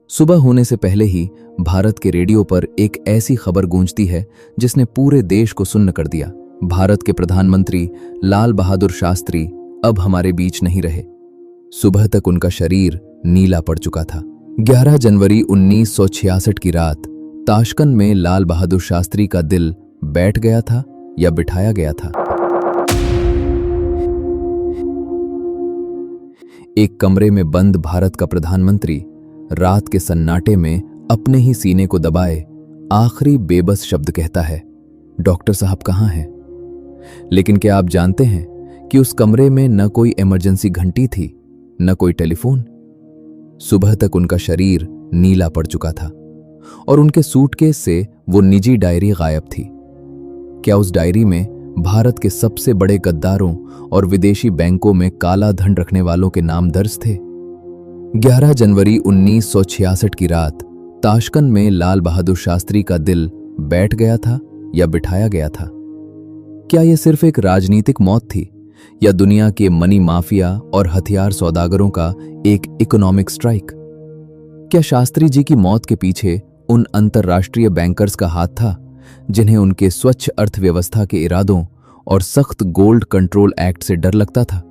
सुबह होने से पहले ही भारत के रेडियो पर एक ऐसी खबर गूंजती है जिसने पूरे देश को सुन्न कर दिया। भारत के प्रधानमंत्री लाल बहादुर शास्त्री अब हमारे बीच नहीं रहे। सुबह तक उनका शरीर नीला पड़ चुका था। 11 जनवरी 1966 की रात ताशकंद में लाल बहादुर शास्त्री का दिल बैठ गया था या बिठाया गया था। एक कमरे में बंद भारत का प्रधानमंत्री रात के सन्नाटे में अपने ही सीने को दबाए आखिरी बेबस शब्द कहता है, डॉक्टर साहब कहाँ हैं? लेकिन क्या आप जानते हैं कि उस कमरे में न कोई इमरजेंसी घंटी थी, न कोई टेलीफोन। सुबह तक उनका शरीर नीला पड़ चुका था और उनके सूटकेस से वो निजी डायरी गायब थी। क्या उस डायरी में भारत के सबसे बड़े गद्दारों और विदेशी बैंकों में काला धन रखने वालों के नाम दर्ज थे? 11 जनवरी 1966 की रात ताशकंद में लाल बहादुर शास्त्री का दिल बैठ गया था या बिठाया गया था? क्या यह सिर्फ एक राजनीतिक मौत थी या दुनिया के मनी माफिया और हथियार सौदागरों का एक इकोनॉमिक स्ट्राइक? क्या शास्त्री जी की मौत के पीछे उन अंतर्राष्ट्रीय बैंकर्स का हाथ था जिन्हें उनके स्वच्छ अर्थव्यवस्था के इरादों और सख्त गोल्ड कंट्रोल एक्ट से डर लगता था?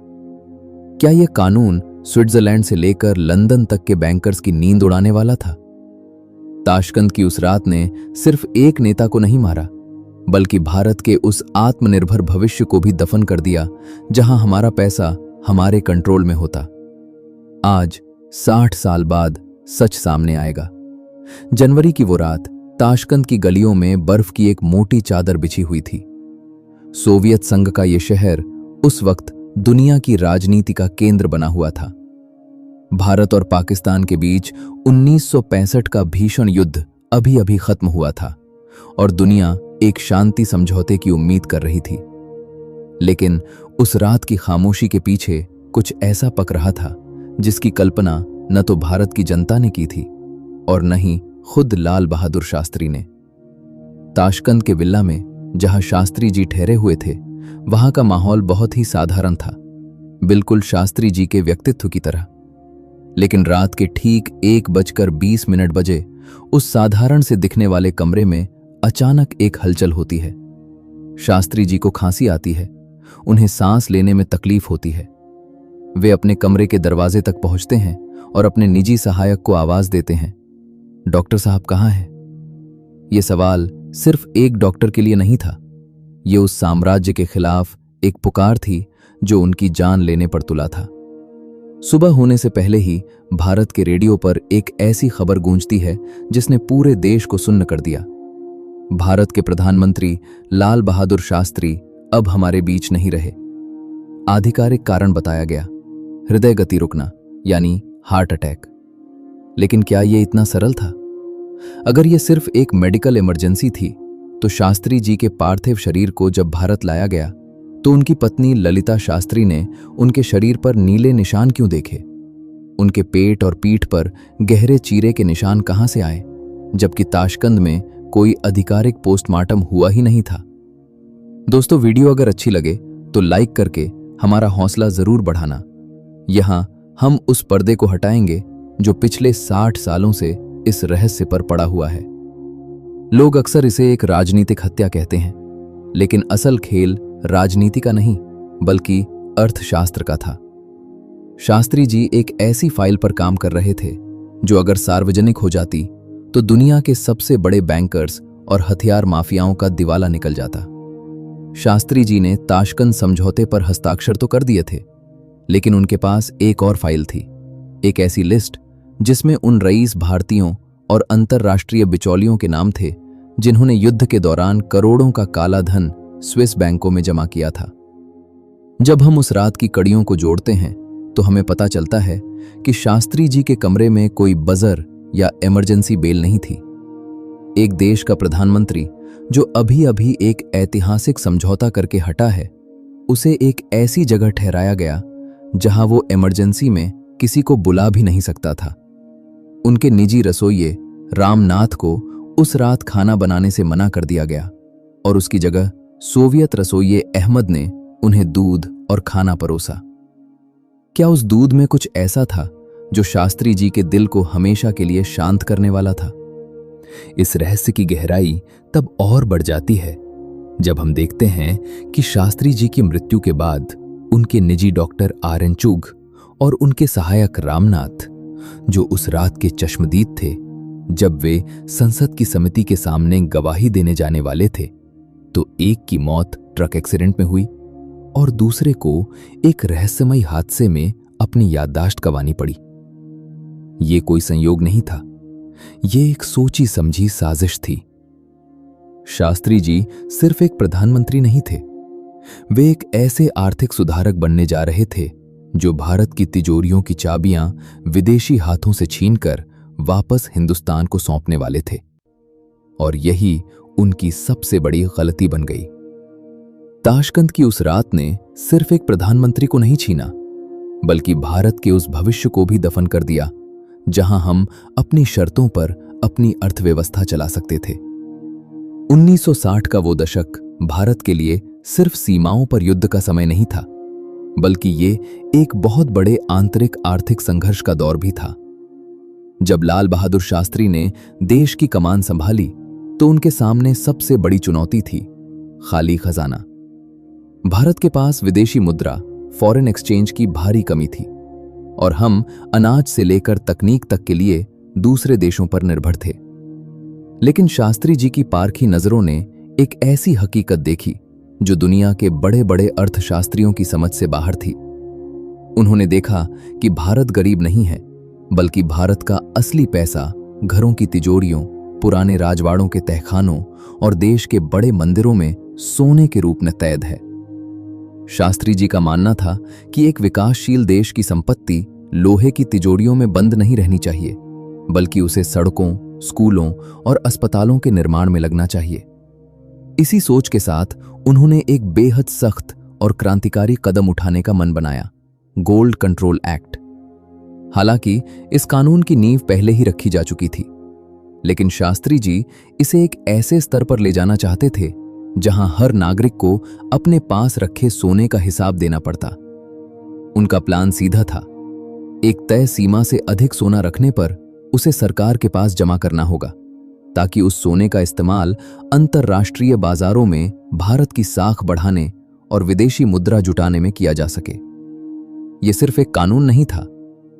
क्या यह कानून स्विट्जरलैंड से लेकर लंदन तक के बैंकर्स की नींद उड़ाने वाला था? ताशकंद की उस रात ने सिर्फ एक नेता को नहीं मारा, बल्कि भारत के उस आत्मनिर्भर भविष्य को भी दफन कर दिया जहां हमारा पैसा हमारे कंट्रोल में होता। आज 60 साल बाद सच सामने आएगा। जनवरी की वो रात ताशकंद की गलियों में बर्फ की एक मोटी चादर बिछी हुई थी। सोवियत संघ का ये शहर उस वक्त दुनिया की राजनीति का केंद्र बना हुआ था। भारत और पाकिस्तान के बीच 1965 का भीषण युद्ध अभी अभी खत्म हुआ था और दुनिया एक शांति समझौते की उम्मीद कर रही थी। लेकिन उस रात की खामोशी के पीछे कुछ ऐसा पक रहा था जिसकी कल्पना न तो भारत की जनता ने की थी और न ही खुद लाल बहादुर शास्त्री ने। ताशकंद के विला में जहां शास्त्री जी ठहरे हुए थे, वहां का माहौल बहुत ही साधारण था, बिल्कुल शास्त्री जी के व्यक्तित्व की तरह। लेकिन रात के ठीक 1:20 बजे उस साधारण से दिखने वाले कमरे में अचानक एक हलचल होती है। शास्त्री जी को खांसी आती है, उन्हें सांस लेने में तकलीफ होती है। वे अपने कमरे के दरवाजे तक पहुंचते हैं और अपने निजी सहायक को आवाज देते हैं, डॉक्टर साहब कहाँ हैं? यह सवाल सिर्फ एक डॉक्टर के लिए नहीं था, ये उस साम्राज्य के खिलाफ एक पुकार थी जो उनकी जान लेने पर तुला था। सुबह होने से पहले ही भारत के रेडियो पर एक ऐसी खबर गूंजती है जिसने पूरे देश को सुन्न कर दिया। भारत के प्रधानमंत्री लाल बहादुर शास्त्री अब हमारे बीच नहीं रहे। आधिकारिक कारण बताया गया, हृदय गति रुकना यानी हार्ट अटैक। लेकिन क्या यह इतना सरल था? अगर यह सिर्फ एक मेडिकल इमरजेंसी थी तो शास्त्री जी के पार्थिव शरीर को जब भारत लाया गया तो उनकी पत्नी ललिता शास्त्री ने उनके शरीर पर नीले निशान क्यों देखे? उनके पेट और पीठ पर गहरे चीरे के निशान कहां से आए, जबकि ताशकंद में कोई आधिकारिक पोस्टमार्टम हुआ ही नहीं था? दोस्तों, वीडियो अगर अच्छी लगे तो लाइक करके हमारा हौसला जरूर बढ़ाना। यहां हम उस पर्दे को हटाएंगे जो पिछले 60 सालों से इस रहस्य पर पड़ा हुआ है। लोग अक्सर इसे एक राजनीतिक हत्या कहते हैं, लेकिन असल खेल राजनीति का नहीं बल्कि अर्थशास्त्र का था। शास्त्री जी एक ऐसी फाइल पर काम कर रहे थे जो अगर सार्वजनिक हो जाती तो दुनिया के सबसे बड़े बैंकर्स और हथियार माफियाओं का दिवाला निकल जाता। शास्त्री जी ने ताशकंद समझौते पर हस्ताक्षर तो कर दिए थे, लेकिन उनके पास एक और फाइल थी, एक ऐसी लिस्ट जिसमें उन रईस भारतीयों और अंतर्राष्ट्रीय बिचौलियों के नाम थे जिन्होंने युद्ध के दौरान करोड़ों का काला धन स्विस बैंकों में जमा किया था। जब हम उस रात की कड़ियों को जोड़ते हैं तो हमें पता चलता है कि शास्त्री जी के कमरे में कोई बजर या इमरजेंसी बेल नहीं थी। एक देश का प्रधानमंत्री जो अभी अभी एक ऐतिहासिक समझौता करके हटा है, उसे एक ऐसी जगह ठहराया गया जहां वो इमरजेंसी में किसी को बुला भी नहीं सकता था। उनके निजी रसोइये रामनाथ को उस रात खाना बनाने से मना कर दिया गया और उसकी जगह सोवियत रसोइये अहमद ने उन्हें दूध और खाना परोसा। क्या उस दूध में कुछ ऐसा था जो शास्त्री जी के दिल को हमेशा के लिए शांत करने वाला था। इस रहस्य की गहराई तब और बढ़ जाती है जब हम देखते हैं कि शास्त्री जी की मृत्यु के बाद उनके निजी डॉक्टर आर.एन. चुघ और उनके सहायक रामनाथ, जो उस रात के चश्मदीद थे जब वे संसद की समिति के सामने गवाही देने जाने वाले थे, तो एक की मौत ट्रक एक्सीडेंट में हुई और दूसरे को एक रहस्यमयी हादसे में अपनी याददाश्त गंवानी पड़ी। ये कोई संयोग नहीं था, ये एक सोची समझी साजिश थी। शास्त्री जी सिर्फ एक प्रधानमंत्री नहीं थे, वे एक ऐसे आर्थिक सुधारक बनने जा रहे थे जो भारत की तिजोरियों की चाबियां विदेशी हाथों से छीनकर वापस हिंदुस्तान को सौंपने वाले थे। और यही उनकी सबसे बड़ी गलती बन गई। ताशकंद की उस रात ने सिर्फ एक प्रधानमंत्री को नहीं छीना, बल्कि भारत के उस भविष्य को भी दफन कर दिया जहां हम अपनी शर्तों पर अपनी अर्थव्यवस्था चला सकते थे। 1960 का वो दशक भारत के लिए सिर्फ सीमाओं पर युद्ध का समय नहीं था, बल्कि ये एक बहुत बड़े आंतरिक आर्थिक संघर्ष का दौर भी था। जब लाल बहादुर शास्त्री ने देश की कमान संभाली तो उनके सामने सबसे बड़ी चुनौती थी खाली खजाना। भारत के पास विदेशी मुद्रा, फॉरेन एक्सचेंज की भारी कमी थी और हम अनाज से लेकर तकनीक तक के लिए दूसरे देशों पर निर्भर थे। लेकिन शास्त्री जी की पारखी नजरों ने एक ऐसी हकीकत देखी जो दुनिया के बड़े बड़े अर्थशास्त्रियों की समझ से बाहर थी। उन्होंने देखा कि भारत गरीब नहीं है, बल्कि भारत का असली पैसा घरों की तिजोरियों, पुराने राजवाड़ों के तहखानों और देश के बड़े मंदिरों में सोने के रूप में कैद है। शास्त्री जी का मानना था कि एक विकासशील देश की संपत्ति लोहे की तिजोरियों में बंद नहीं रहनी चाहिए, बल्कि उसे सड़कों, स्कूलों और अस्पतालों के निर्माण में लगना चाहिए। इसी सोच के साथ उन्होंने एक बेहद सख्त और क्रांतिकारी कदम उठाने का मन बनाया, गोल्ड कंट्रोल एक्ट। हालांकि इस कानून की नींव पहले ही रखी जा चुकी थी, लेकिन शास्त्री जी इसे एक ऐसे स्तर पर ले जाना चाहते थे जहां हर नागरिक को अपने पास रखे सोने का हिसाब देना पड़ता। उनका प्लान सीधा था, एक तय सीमा से अधिक सोना रखने पर उसे सरकार के पास जमा करना होगा, ताकि उस सोने का इस्तेमाल अंतर्राष्ट्रीय बाजारों में भारत की साख बढ़ाने और विदेशी मुद्रा जुटाने में किया जा सके। यह सिर्फ एक कानून नहीं था,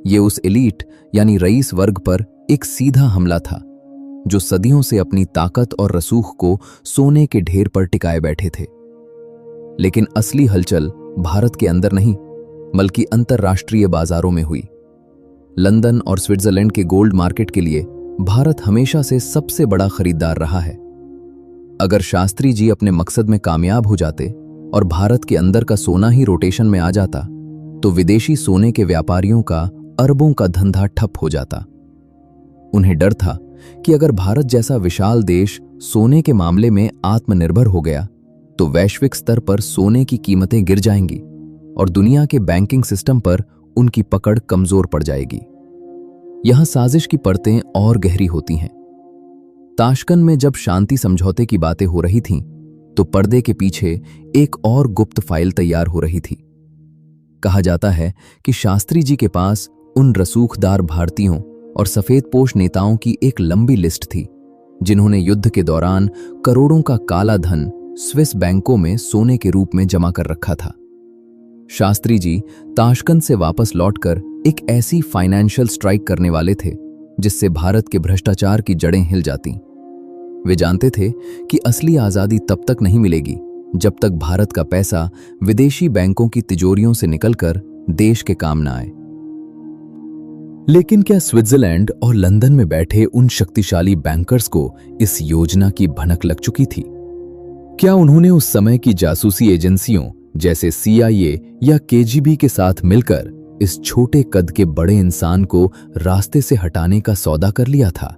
ये उस एलीट यानी रईस वर्ग पर एक सीधा हमला था जो सदियों से अपनी ताकत और रसूख को सोने के ढेर पर टिकाए बैठे थे। लेकिन असली हलचल भारत के अंदर नहीं, बल्कि अंतर्राष्ट्रीय बाजारों में हुई। लंदन और स्विट्जरलैंड के गोल्ड मार्केट के लिए भारत हमेशा से सबसे बड़ा खरीदार रहा है। अगर शास्त्री जी अपने मकसद में कामयाब हो जाते और भारत के अंदर का सोना ही रोटेशन में आ जाता, तो विदेशी सोने के व्यापारियों का अरबों का धंधा ठप हो जाता। उन्हें डर था कि अगर भारत जैसा विशाल देश सोने के मामले में आत्मनिर्भर हो गया, तो वैश्विक स्तर पर सोने की कीमतें गिर जाएंगी और दुनिया के बैंकिंग सिस्टम पर उनकी पकड़ कमजोर पड़ जाएगी। यहां साजिश की परतें और गहरी होती हैं। ताशकंद में जब शांति समझौते की बातें हो रही थीं, तो पर्दे के पीछे एक और गुप्त फाइल तैयार हो रही थी। कहा जाता है कि शास्त्री जी के पास उन रसूखदार भारतीयों और सफेदपोश नेताओं की एक लंबी लिस्ट थी जिन्होंने युद्ध के दौरान करोड़ों का काला धन स्विस बैंकों में सोने के रूप में जमा कर रखा था। शास्त्री जी ताशकंद से वापस लौटकर एक ऐसी फाइनेंशियल स्ट्राइक करने वाले थे जिससे भारत के भ्रष्टाचार की जड़ें हिल जाती। वे जानते थे कि असली आजादी तब तक नहीं मिलेगी जब तक भारत का पैसा विदेशी बैंकों की तिजोरियों से निकलकर देश के काम न आए। लेकिन क्या स्विट्जरलैंड और लंदन में बैठे उन शक्तिशाली बैंकर्स को इस योजना की भनक लग चुकी थी? क्या उन्होंने उस समय की जासूसी एजेंसियों जैसे CIA या KGB के साथ मिलकर इस छोटे कद के बड़े इंसान को रास्ते से हटाने का सौदा कर लिया था?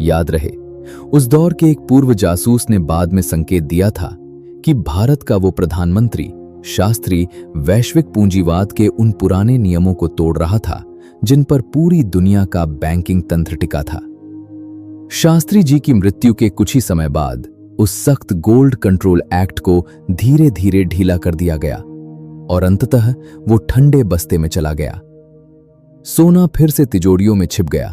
याद रहे, उस दौर के एक पूर्व जासूस ने बाद में संकेत दिया था कि भारत का वो प्रधानमंत्री शास्त्री वैश्विक पूंजीवाद के उन पुराने नियमों को तोड़ रहा था जिन पर पूरी दुनिया का बैंकिंग तंत्र टिका था। शास्त्री जी की मृत्यु के कुछ ही समय बाद उस सख्त गोल्ड कंट्रोल एक्ट को धीरे धीरे ढीला कर दिया गया और अंततः वो ठंडे बस्ते में चला गया। सोना फिर से तिजोरियों में छिप गया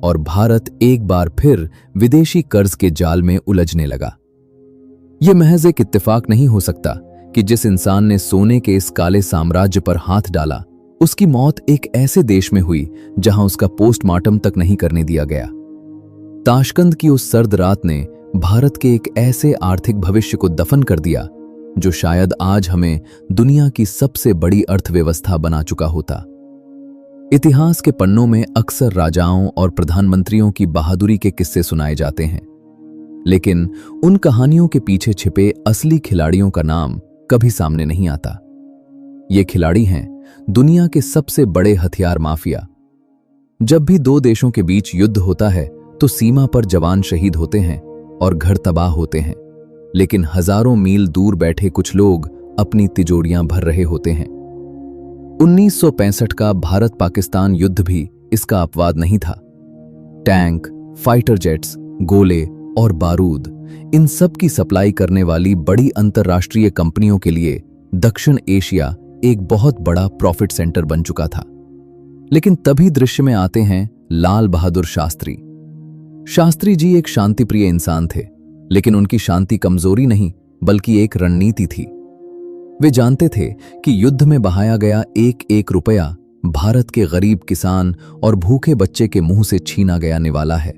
और भारत एक बार फिर विदेशी कर्ज के जाल में उलझने लगा। यह महज एक इत्तेफाक नहीं हो सकता कि जिस इंसान ने सोने के इस काले साम्राज्य पर हाथ डाला, उसकी मौत एक ऐसे देश में हुई जहां उसका पोस्टमार्टम तक नहीं करने दिया गया। ताशकंद की उस सर्द रात ने भारत के एक ऐसे आर्थिक भविष्य को दफन कर दिया जो शायद आज हमें दुनिया की सबसे बड़ी अर्थव्यवस्था बना चुका होता। इतिहास के पन्नों में अक्सर राजाओं और प्रधानमंत्रियों की बहादुरी के किस्से सुनाए जाते हैं, लेकिन उन कहानियों के पीछे छिपे असली खिलाड़ियों का नाम कभी सामने नहीं आता। ये खिलाड़ी हैं दुनिया के सबसे बड़े हथियार माफिया। जब भी दो देशों के बीच युद्ध होता है तो सीमा पर जवान शहीद होते हैं और घर तबाह होते हैं, लेकिन हजारों मील दूर बैठे कुछ लोग अपनी तिजोरियां भर रहे होते हैं। 1965 का भारत पाकिस्तान युद्ध भी इसका अपवाद नहीं था। टैंक, फाइटर जेट्स, गोले और बारूद, इन सब की सप्लाई करने वाली बड़ी अंतर्राष्ट्रीय कंपनियों के लिए दक्षिण एशिया एक बहुत बड़ा प्रॉफिट सेंटर बन चुका था। लेकिन तभी दृश्य में आते हैं लाल बहादुर शास्त्री। शास्त्री जी एक शांतिप्रिय इंसान थे, लेकिन उनकी शांति कमजोरी नहीं बल्कि एक रणनीति थी। वे जानते थे कि युद्ध में बहाया गया एक एक रुपया भारत के गरीब किसान और भूखे बच्चे के मुंह से छीना गया निवाला है।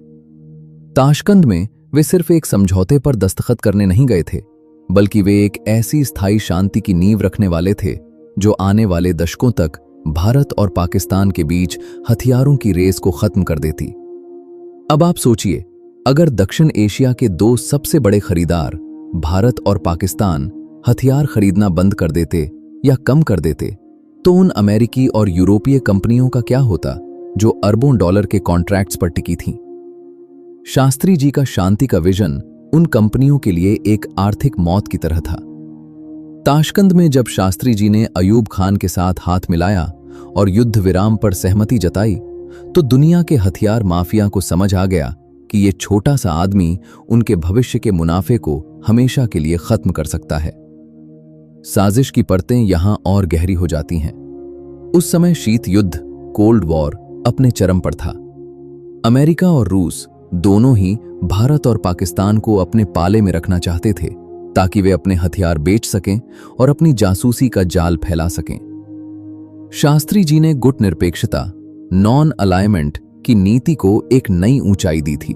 ताशकंद में वे सिर्फ एक समझौते पर दस्तखत करने नहीं गए थे, बल्कि वे एक ऐसी स्थायी शांति की नींव रखने वाले थे जो आने वाले दशकों तक भारत और पाकिस्तान के बीच हथियारों की रेस को खत्म कर देती। अब आप सोचिए, अगर दक्षिण एशिया के दो सबसे बड़े खरीदार भारत और पाकिस्तान हथियार खरीदना बंद कर देते या कम कर देते, तो उन अमेरिकी और यूरोपीय कंपनियों का क्या होता जो अरबों डॉलर के कॉन्ट्रैक्ट्स पर टिकी थीं। शास्त्री जी का शांति का विजन उन कंपनियों के लिए एक आर्थिक मौत की तरह था। ताशकंद में जब शास्त्री जी ने अयूब खान के साथ हाथ मिलाया और युद्ध विराम पर सहमति जताई, तो दुनिया के हथियार माफिया को समझ आ गया कि ये छोटा सा आदमी उनके भविष्य के मुनाफे को हमेशा के लिए खत्म कर सकता है। साजिश की परतें यहां और गहरी हो जाती हैं। उस समय शीत युद्ध, कोल्ड वॉर अपने चरम पर था। अमेरिका और रूस दोनों ही भारत और पाकिस्तान को अपने पाले में रखना चाहते थे ताकि वे अपने हथियार बेच सकें और अपनी जासूसी का जाल फैला सकें। शास्त्री जी ने गुट निरपेक्षता, नॉन अलाइनमेंट की नीति को एक नई ऊंचाई दी थी।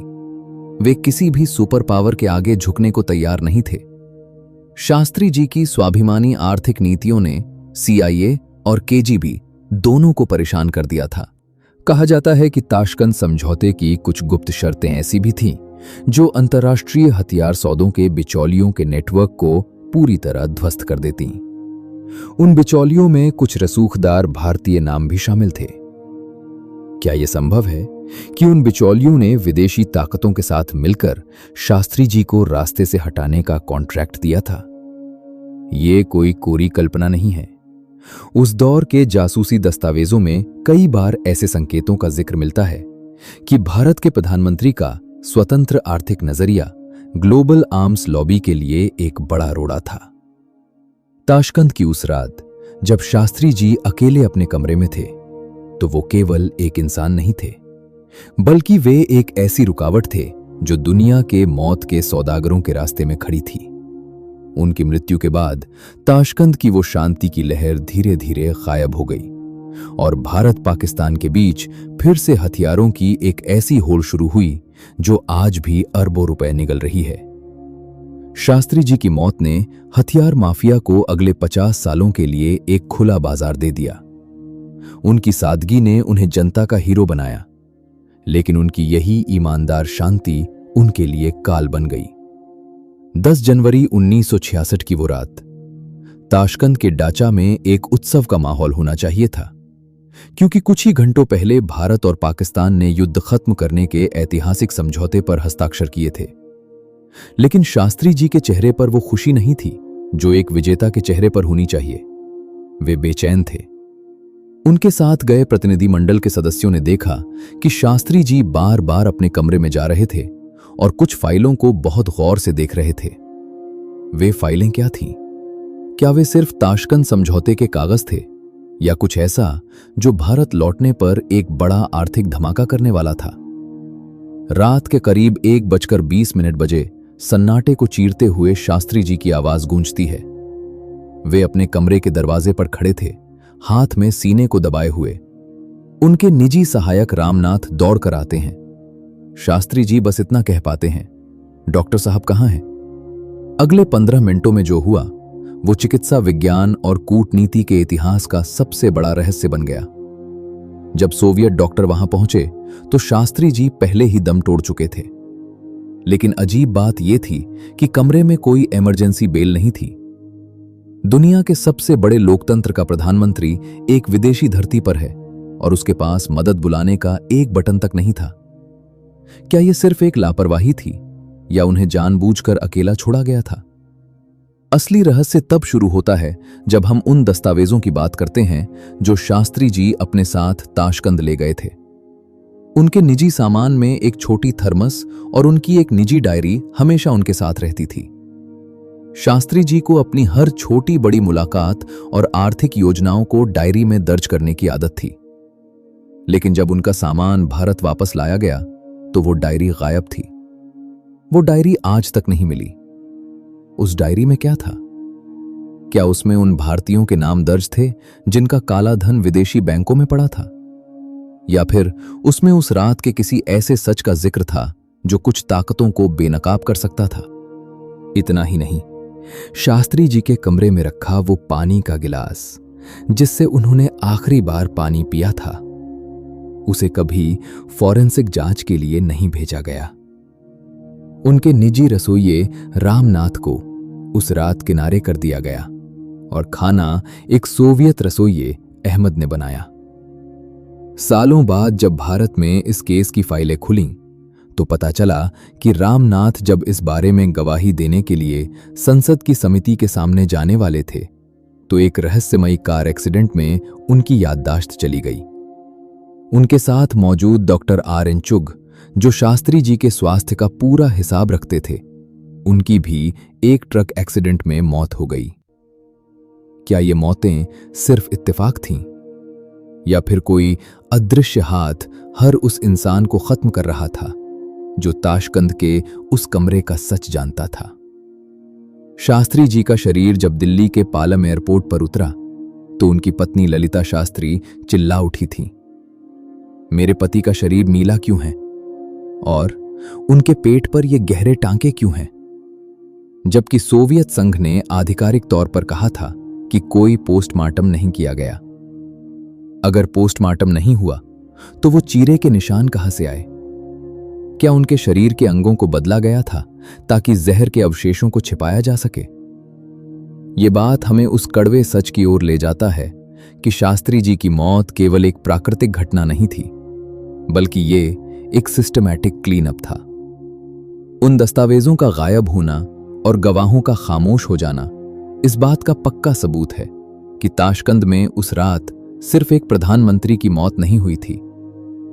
वे किसी भी सुपर पावर के आगे झुकने को तैयार नहीं थे। शास्त्री जी की स्वाभिमानी आर्थिक नीतियों ने CIA और KGB दोनों को परेशान कर दिया था। कहा जाता है कि ताशकंद समझौते की कुछ गुप्त शर्तें ऐसी भी थीं जो अंतर्राष्ट्रीय हथियार सौदों के बिचौलियों के नेटवर्क को पूरी तरह ध्वस्त कर देती। उन बिचौलियों में कुछ रसूखदार भारतीय नाम भी शामिल थे। क्या यह संभव है कि उन बिचौलियों ने विदेशी ताकतों के साथ मिलकर शास्त्री जी को रास्ते से हटाने का कॉन्ट्रैक्ट दिया था? ये कोई कोरी कल्पना नहीं है। उस दौर के जासूसी दस्तावेजों में कई बार ऐसे संकेतों का जिक्र मिलता है कि भारत के प्रधानमंत्री का स्वतंत्र आर्थिक नजरिया ग्लोबल आर्म्स लॉबी के लिए एक बड़ा रोड़ा था। ताशकंद की उस रात जब शास्त्री जी अकेले अपने कमरे में थे, तो वो केवल एक इंसान नहीं थे, बल्कि वे एक ऐसी रुकावट थे जो दुनिया के मौत के सौदागरों के रास्ते में खड़ी थी। उनकी मृत्यु के बाद ताशकंद की वो शांति की लहर धीरे धीरे गायब हो गई और भारत पाकिस्तान के बीच फिर से हथियारों की एक ऐसी होड़ शुरू हुई जो आज भी अरबों रुपए निगल रही है। शास्त्री जी की मौत ने हथियार माफिया को अगले 50 सालों के लिए एक खुला बाजार दे दिया। उनकी सादगी ने उन्हें जनता का हीरो बनाया, लेकिन उनकी यही ईमानदार शांति उनके लिए काल बन गई। 10 जनवरी 1966 की वो रात, ताशकंद के डाचा में एक उत्सव का माहौल होना चाहिए था, क्योंकि कुछ ही घंटों पहले भारत और पाकिस्तान ने युद्ध खत्म करने के ऐतिहासिक समझौते पर हस्ताक्षर किए थे। लेकिन शास्त्री जी के चेहरे पर वो खुशी नहीं थी जो एक विजेता के चेहरे पर होनी चाहिए। वे बेचैन थे। उनके साथ गए प्रतिनिधिमंडल के सदस्यों ने देखा कि शास्त्री जी बार बार अपने कमरे में जा रहे थे और कुछ फाइलों को बहुत गौर से देख रहे थे। वे फाइलें क्या थीं? क्या वे सिर्फ ताशकंद समझौते के कागज थे, या कुछ ऐसा जो भारत लौटने पर एक बड़ा आर्थिक धमाका करने वाला था? रात के करीब 1:20 बजे सन्नाटे को चीरते हुए शास्त्री जी की आवाज गूंजती है। वे अपने कमरे के दरवाजे पर खड़े थे, हाथ में सीने को दबाए हुए। उनके निजी सहायक रामनाथ दौड़कर आते हैं। शास्त्री जी बस इतना कह पाते हैं, डॉक्टर साहब कहाँ हैं? अगले 15 मिनटों में जो हुआ वो चिकित्सा विज्ञान और कूटनीति के इतिहास का सबसे बड़ा रहस्य बन गया। जब सोवियत डॉक्टर वहां पहुंचे तो शास्त्री जी पहले ही दम तोड़ चुके थे। लेकिन अजीब बात यह थी कि कमरे में कोई इमरजेंसी बेल नहीं थी। दुनिया के सबसे बड़े लोकतंत्र का प्रधानमंत्री एक विदेशी धरती पर है और उसके पास मदद बुलाने का एक बटन तक नहीं था। क्या यह सिर्फ एक लापरवाही थी या उन्हें जानबूझकर अकेला छोड़ा गया था? असली रहस्य तब शुरू होता है जब हम उन दस्तावेजों की बात करते हैं जो शास्त्री जी अपने साथ ताशकंद ले गए थे। उनके निजी सामान में एक छोटी थर्मस और उनकी एक निजी डायरी हमेशा उनके साथ रहती थी। शास्त्री जी को अपनी हर छोटी बड़ी मुलाकात और आर्थिक योजनाओं को डायरी में दर्ज करने की आदत थी। लेकिन जब उनका सामान भारत वापस लाया गया तो वो डायरी गायब थी। वो डायरी आज तक नहीं मिली। उस डायरी में क्या था? क्या उसमें उन भारतीयों के नाम दर्ज थे जिनका काला धन विदेशी बैंकों में पड़ा था? या फिर उसमें उस रात के किसी ऐसे सच का जिक्र था जो कुछ ताकतों को बेनकाब कर सकता था? इतना ही नहीं, शास्त्री जी के कमरे में रखा वो पानी का गिलास जिससे उन्होंने आखिरी बार पानी पिया था, उसे कभी फॉरेंसिक जांच के लिए नहीं भेजा गया। उनके निजी रसोइये रामनाथ को उस रात किनारे कर दिया गया और खाना एक सोवियत रसोइये अहमद ने बनाया। सालों बाद जब भारत में इस केस की फाइलें खुलीं तो पता चला कि रामनाथ जब इस बारे में गवाही देने के लिए संसद की समिति के सामने जाने वाले थे तो एक रहस्यमयी कार एक्सीडेंट में उनकी याददाश्त चली गई। उनके साथ मौजूद डॉक्टर R.N. चुग, जो शास्त्री जी के स्वास्थ्य का पूरा हिसाब रखते थे, उनकी भी एक ट्रक एक्सीडेंट में मौत हो गई। क्या ये मौतें सिर्फ इत्तेफाक थीं या फिर कोई अदृश्य हाथ हर उस इंसान को खत्म कर रहा था जो ताशकंद के उस कमरे का सच जानता था? शास्त्री जी का शरीर जब दिल्ली के पालम एयरपोर्ट पर उतरा तो उनकी पत्नी ललिता शास्त्री चिल्ला उठी थी, मेरे पति का शरीर नीला क्यों है और उनके पेट पर ये गहरे टांके क्यों हैं? जबकि सोवियत संघ ने आधिकारिक तौर पर कहा था कि कोई पोस्टमार्टम नहीं किया गया। अगर पोस्टमार्टम नहीं हुआ तो वो चीरे के निशान कहां से आए? क्या उनके शरीर के अंगों को बदला गया था ताकि जहर के अवशेषों को छिपाया जा सके? ये बात हमें उस कड़वे सच की ओर ले जाता है कि शास्त्री जी की मौत केवल एक प्राकृतिक घटना नहीं थी, बल्कि ये एक सिस्टमैटिक क्लीन अप था। उन दस्तावेजों का गायब होना और गवाहों का खामोश हो जाना इस बात का पक्का सबूत है कि ताशकंद में उस रात सिर्फ एक प्रधानमंत्री की मौत नहीं हुई थी,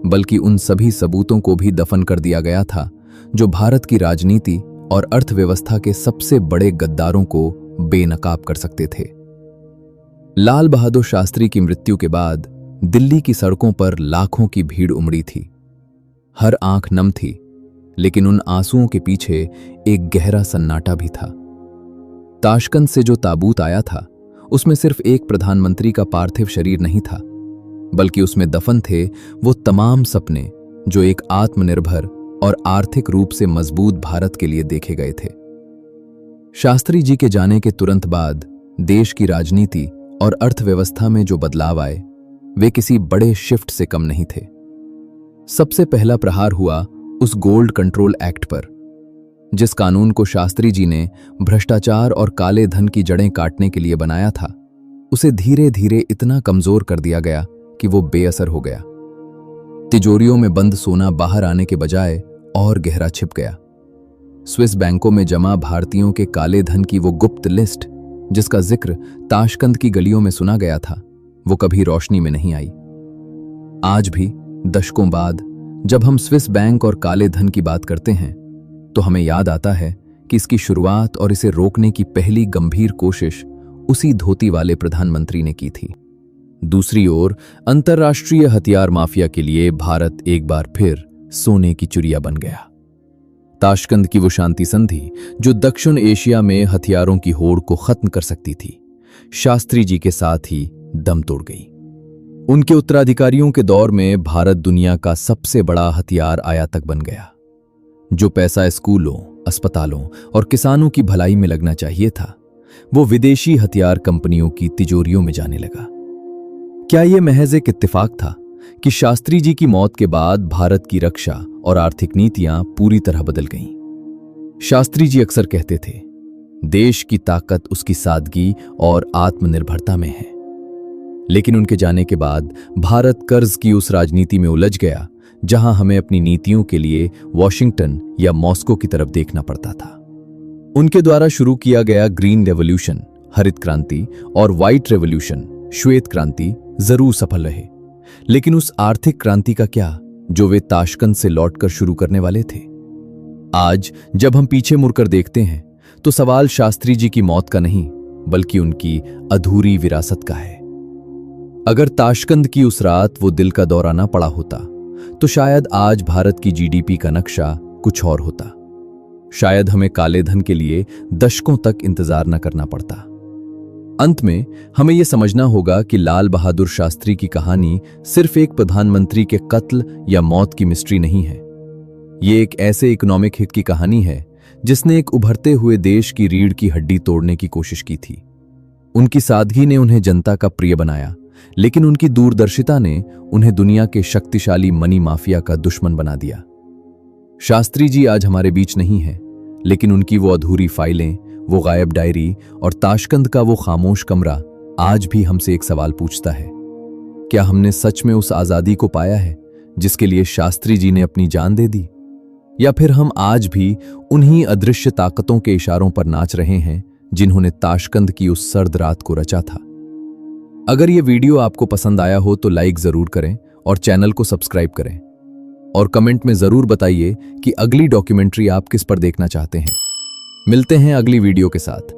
बल्कि उन सभी सबूतों को भी दफन कर दिया गया था जो भारत की राजनीति और अर्थव्यवस्था के सबसे बड़े गद्दारों को बेनकाब कर सकते थे। लाल बहादुर शास्त्री की मृत्यु के बाद दिल्ली की सड़कों पर लाखों की भीड़ उमड़ी थी। हर आंख नम थी, लेकिन उन आंसुओं के पीछे एक गहरा सन्नाटा भी था। ताशकंद से जो ताबूत आया था उसमें सिर्फ एक प्रधानमंत्री का पार्थिव शरीर नहीं था, बल्कि उसमें दफन थे वो तमाम सपने जो एक आत्मनिर्भर और आर्थिक रूप से मजबूत भारत के लिए देखे गए थे। शास्त्री जी के जाने के तुरंत बाद देश की राजनीति और अर्थव्यवस्था में जो बदलाव आए वे किसी बड़े शिफ्ट से कम नहीं थे। सबसे पहला प्रहार हुआ उस गोल्ड कंट्रोल एक्ट पर, जिस कानून को शास्त्री जी ने भ्रष्टाचार और काले धन की जड़ें काटने के लिए बनाया था। उसे धीरे धीरे इतना कमजोर कर दिया गया कि वो बेअसर हो गया। तिजोरियों में बंद सोना बाहर आने के बजाय और गहरा छिप गया। स्विस बैंकों में जमा भारतीयों के काले धन की वो गुप्त लिस्ट जिसका जिक्र ताशकंद की गलियों में सुना गया था, वो कभी रोशनी में नहीं आई। आज भी दशकों बाद जब हम स्विस बैंक और काले धन की बात करते हैं तो हमें याद आता है कि इसकी शुरुआत और इसे रोकने की पहली गंभीर कोशिश उसी धोती वाले प्रधानमंत्री ने की थी। दूसरी ओर अंतर्राष्ट्रीय हथियार माफिया के लिए भारत एक बार फिर सोने की चिड़िया बन गया। ताशकंद की वो शांति संधि जो दक्षिण एशिया में हथियारों की होड़ को खत्म कर सकती थी, शास्त्री जी के साथ ही दम तोड़ गई। उनके उत्तराधिकारियों के दौर में भारत दुनिया का सबसे बड़ा हथियार आयातक बन गया। जो पैसा स्कूलों, अस्पतालों और किसानों की भलाई में लगना चाहिए था, वो विदेशी हथियार कंपनियों की तिजोरियों में जाने लगा। क्या यह महज एक इत्तेफाक था कि शास्त्री जी की मौत के बाद भारत की रक्षा और आर्थिक नीतियां पूरी तरह बदल गईं? शास्त्री जी अक्सर कहते थे, देश की ताकत उसकी सादगी और आत्मनिर्भरता में है। लेकिन उनके जाने के बाद भारत कर्ज की उस राजनीति में उलझ गया जहां हमें अपनी नीतियों के लिए वॉशिंगटन या मॉस्को की तरफ देखना पड़ता था। उनके द्वारा शुरू किया गया ग्रीन रेवोल्यूशन, हरित क्रांति, और व्हाइट रेवोल्यूशन, श्वेत क्रांति, जरूर सफल रहे, लेकिन उस आर्थिक क्रांति का क्या जो वे ताशकंद से लौटकर शुरू करने वाले थे? आज जब हम पीछे मुड़कर देखते हैं तो सवाल शास्त्री जी की मौत का नहीं, बल्कि उनकी अधूरी विरासत का है। अगर ताशकंद की उस रात वो दिल का दौरा ना पड़ा होता तो शायद आज भारत की जीडीपी का नक्शा कुछ और होता। शायद हमें काले धन के लिए दशकों तक इंतजार न करना पड़ता। अंत में हमें यह समझना होगा कि लाल बहादुर शास्त्री की कहानी सिर्फ एक प्रधानमंत्री के कत्ल या मौत की मिस्ट्री नहीं है। ये एक ऐसे इकोनॉमिक हित की कहानी है जिसने एक उभरते हुए देश की रीढ़ की हड्डी तोड़ने की कोशिश की थी। उनकी सादगी ने उन्हें जनता का प्रिय बनाया, लेकिन उनकी दूरदर्शिता ने उन्हें दुनिया के शक्तिशाली मनी माफिया का दुश्मन बना दिया। शास्त्री जी आज हमारे बीच नहीं है, लेकिन उनकी वो अधूरी फाइलें, वो गायब डायरी और ताशकंद का वो खामोश कमरा आज भी हमसे एक सवाल पूछता है, क्या हमने सच में उस आजादी को पाया है जिसके लिए शास्त्री जी ने अपनी जान दे दी, या फिर हम आज भी उन्हीं अदृश्य ताकतों के इशारों पर नाच रहे हैं जिन्होंने ताशकंद की उस सर्द रात को रचा था? अगर ये वीडियो आपको पसंद आया हो तो लाइक जरूर करें और चैनल को सब्सक्राइब करें, और कमेंट में जरूर बताइए कि अगली डॉक्यूमेंट्री आप किस पर देखना चाहते हैं। मिलते हैं अगली वीडियो के साथ।